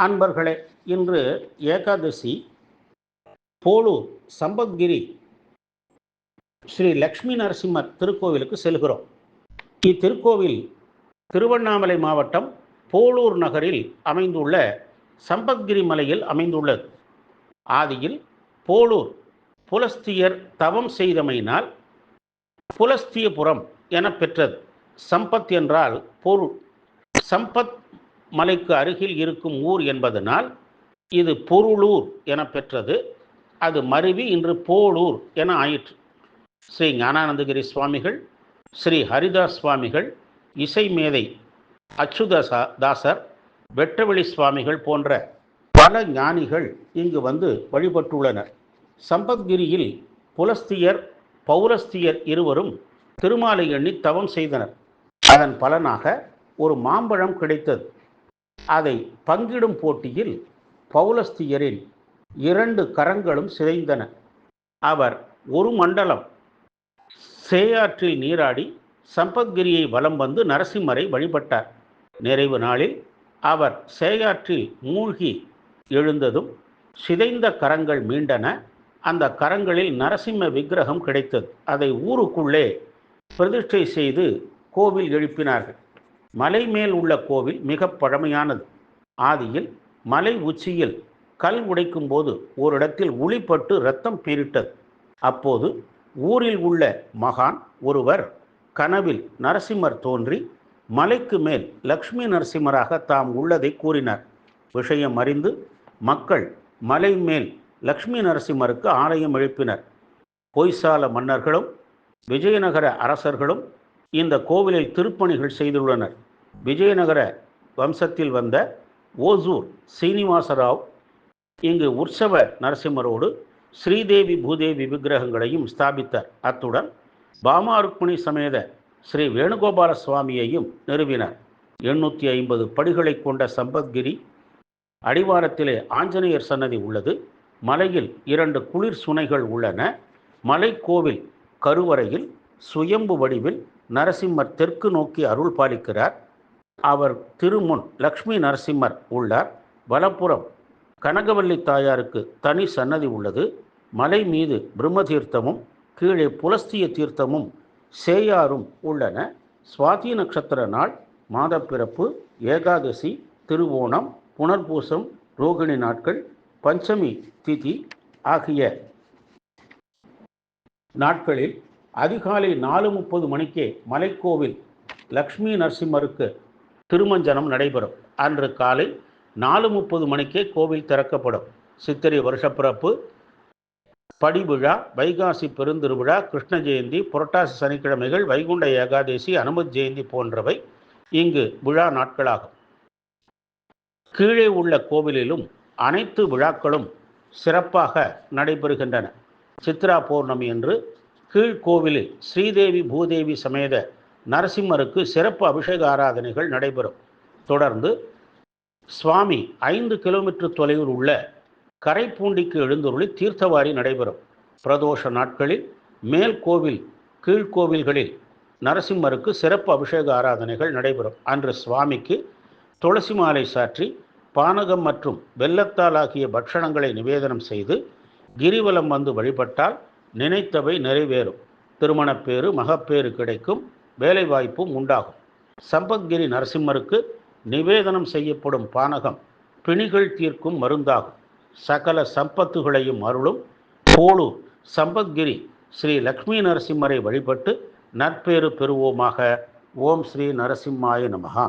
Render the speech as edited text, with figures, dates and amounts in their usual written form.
அன்பர்களே, இன்று ஏகாதசி. போலூர் சம்பத்கிரி ஸ்ரீ லக்ஷ்மி நரசிம்மர் திருக்கோவிலுக்கு செல்கிறோம். இத்திருக்கோவில் திருவண்ணாமலை மாவட்டம் போலூர் நகரில் அமைந்துள்ள சம்பத்கிரி மலையில் அமைந்துள்ளது. ஆதியில் போலூர் புலஸ்தியர் தவம் செய்தமையினால் புலஸ்தியபுரம் என பெற்றது. சம்பத் என்றால் பொருள். சம்பத் மலைக்கு அருகில் இருக்கும் ஊர் என்பதனால் இது பொருளூர் என பெற்றது. அது மருவி இன்று போலூர் என ஆயிற்று. ஸ்ரீ ஞானானந்தகிரி சுவாமிகள், ஸ்ரீ ஹரிதாஸ் சுவாமிகள், இசை மேதை அச்சுதாசர், வெட்டவெளி சுவாமிகள் போன்ற பல ஞானிகள் இங்கு வந்து வழிபட்டுள்ளனர். சம்பத்கிரியில் புலஸ்தியர், பௌலஸ்தியர் இருவரும் திருமாலை எண்ணி தவம் செய்தனர். அதன் பலனாக ஒரு மாம்பழம் கிடைத்தது. அதை பங்கிடும் போட்டியில் பௌலஸ்தியரின் 2 கரங்களும் சிதைந்தன. அவர் ஒரு மண்டலம் சேயாற்றில் நீராடி சம்பத்கிரியை வலம் வந்து நரசிம்மரை வழிபட்டார். நிறைவு நாளில் அவர் சேயாற்றில் மூழ்கி எழுந்ததும் சிதைந்த கரங்கள் மீண்டன. அந்த கரங்களில் நரசிம்ம விக்கிரகம் கிடைத்தது. அதை ஊருக்குள்ளே பிரதிஷ்டை செய்து கோவில் எழுப்பினார்கள். மலை மேல் உள்ள கோவில் மிக பழமையானது. ஆதியில் மலை உச்சியில் கல் உடைக்கும் போது ஓரிடத்தில் உளிப்பட்டு இரத்தம் பீரிட்டது. அப்போது ஊரில் உள்ள மகான் ஒருவர் கனவில் நரசிம்மர் தோன்றி மலைக்கு மேல் லக்ஷ்மி நரசிம்மராக தாம் உள்ளதை கூறினார். விஷயம் அறிந்து மக்கள் மலை மேல் லக்ஷ்மி நரசிம்மருக்கு ஆலயம் எழுப்பினர். பொய்சால மன்னர்களும் விஜயநகர அரசர்களும் இந்த கோவிலில் திருப்பணிகள் செய்துள்ளனர். விஜயநகர வம்சத்தில் வந்த ஓசூர் சீனிவாசராவ் இங்கு உற்சவ நரசிம்மரோடு ஸ்ரீதேவி பூதேவி விக்கிரகங்களையும் ஸ்தாபித்தார். அத்துடன் பாமாருக்மிணி சமேத ஸ்ரீ வேணுகோபால சுவாமியையும் நிறுவினார். 850 படிகளை கொண்ட சம்பத்கிரி அடிவாரத்திலே ஆஞ்சநேயர் சன்னதி உள்ளது. மலையில் 2 குளிர் சுனைகள் உள்ளன. மலை கோவில் கருவறையில் சுயம்பு வடிவில் நரசிம்மர் தெற்கு நோக்கி அருள் பாலிக்கிறார். அவர் திருமுன் லக்ஷ்மி நரசிம்மர் உள்ளார். வலப்புறம் கனகவல்லி தாயாருக்கு தனி சன்னதி உள்ளது. மலை மீது பிரம்ம தீர்த்தமும் கீழே புலஸ்திய தீர்த்தமும் சேயாரும் உள்ளன. சுவாதி நட்சத்திர நாள், மாதப்பிறப்பு, ஏகாதசி, திருவோணம், புனர்பூசம், ரோகிணி நாட்கள், பஞ்சமி திதி ஆகிய நாட்களில் அதிகாலை 4:30 மணிக்கே மலைக்கோவில் லக்ஷ்மி நரசிம்மருக்கு திருமஞ்சனம் நடைபெறும். அன்று காலை 4:30 மணிக்கே கோவில் திறக்கப்படும். சித்திரை வருஷப்பிறப்பு, படிவிழா, வைகாசி பெருந்திருவிழா, கிருஷ்ண ஜெயந்தி, புரட்டாசி சனிக்கிழமைகள், வைகுண்ட ஏகாதசி, அனுமத் ஜெயந்தி போன்றவை இங்கு விழா நாட்களாகும். கீழே உள்ள கோவிலிலும் அனைத்து விழாக்களும் சிறப்பாக நடைபெறுகின்றன. சித்ரா பௌர்ணமி என்று கீழ்கோவிலில் ஸ்ரீதேவி பூதேவி சமேத நரசிம்மருக்கு சிறப்பு அபிஷேக ஆராதனைகள் நடைபெறும். தொடர்ந்து சுவாமி 5 கிலோமீட்டர் தொலைவில் உள்ள கரைப்பூண்டிக்கு எழுந்துருளி தீர்த்தவாரி நடைபெறும். பிரதோஷ நாட்களில் மேல் கோவில் கீழ்கோவில்களில் நரசிம்மருக்கு சிறப்பு அபிஷேக ஆராதனைகள் நடைபெறும். அன்று சுவாமிக்கு துளசி மாலை சாற்றி பானகம் மற்றும் வெல்லத்தால் ஆகிய பட்சணங்களை நிவேதனம் செய்து கிரிவலம் வந்து வழிபட்டால் நினைத்தவை நிறைவேறும். திருமணப்பேறு, மகப்பேறு கிடைக்கும். வேலைவாய்ப்பும் உண்டாகும். சம்பத்கிரி நரசிம்மருக்கு நிவேதனம் செய்யப்படும் பானகம் பிணிகள் தீர்க்கும் மருந்தாகும். சகல சம்பத்துகளையும் அருளும் போலூர் சம்பத்கிரி ஸ்ரீ லக்ஷ்மி நரசிம்மரை வழிபட்டு நற்பேறு பெறுவோமாக. ஓம் ஸ்ரீ நரசிம்மாய நமஹா.